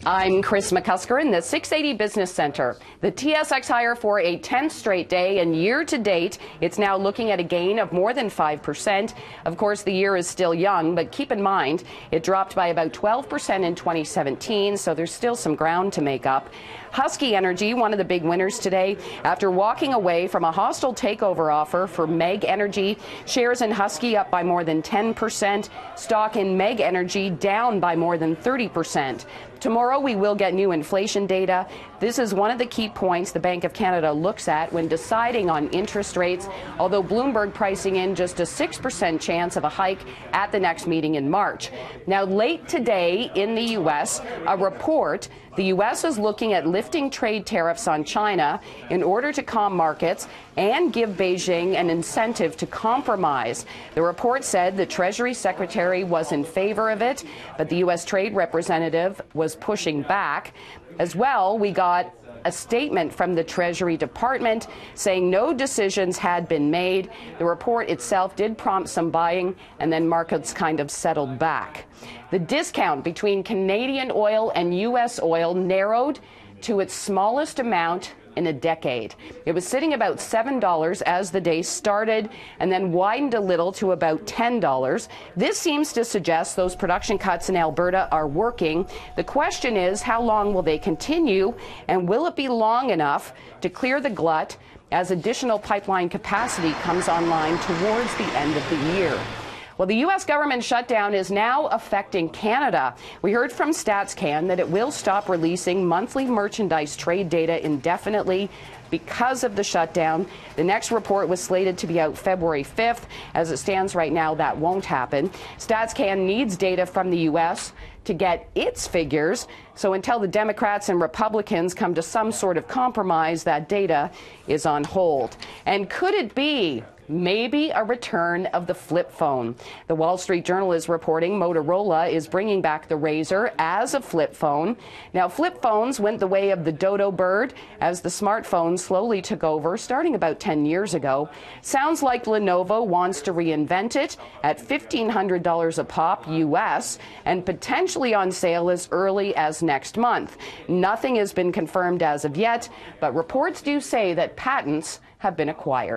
I'm Chris McCusker in the 680 Business Center. The TSX higher for a 10th straight day, and year to date, it's now looking at a gain of more than 5%. Of course, the year is still young, but keep in mind, it dropped by about 12% in 2017, so there's still some ground to make up. Husky Energy, one of the big winners today, after walking away from a hostile takeover offer for Meg Energy. Shares in Husky up by more than 10%. Stock in Meg Energy down by more than 30%. Tomorrow we will get new inflation data. This is one of the key points the Bank of Canada looks at when deciding on interest rates, although Bloomberg pricing in just a 6% chance of a hike at the next meeting in March. Now, late today in the U.S., a report, the U.S. is looking at lifting trade tariffs on China in order to calm markets and give Beijing an incentive to compromise. The report said the Treasury Secretary was in favor of it, but the U.S. Trade Representative was pushing back. As well, we got a statement from the Treasury Department saying no decisions had been made. The report itself did prompt some buying, and then markets kind of settled back. The discount between Canadian oil and U.S. oil narrowed to its smallest amount in a decade. It was sitting about $7 as the day started and then widened a little to about $10. This seems to suggest those production cuts in Alberta are working. The question is, how long will they continue, and will it be long enough to clear the glut as additional pipeline capacity comes online towards the end of the year? Well, the U.S. government shutdown is now affecting Canada. We heard from StatsCan that it will stop releasing monthly merchandise trade data indefinitely because of the shutdown. The next report was slated to be out February 5th. As it stands right now, that won't happen. StatsCan needs data from the U.S. to get its figures. So until the Democrats and Republicans come to some sort of compromise, that data is on hold. And could it be maybe a return of the flip phone? The Wall Street Journal is reporting Motorola is bringing back the Razr as a flip phone. Now, flip phones went the way of the dodo bird as the smartphone slowly took over starting about 10 years ago. Sounds like Lenovo wants to reinvent it at $1,500 a pop US and potentially on sale as early as next month. Nothing has been confirmed as of yet, but reports do say that patents have been acquired.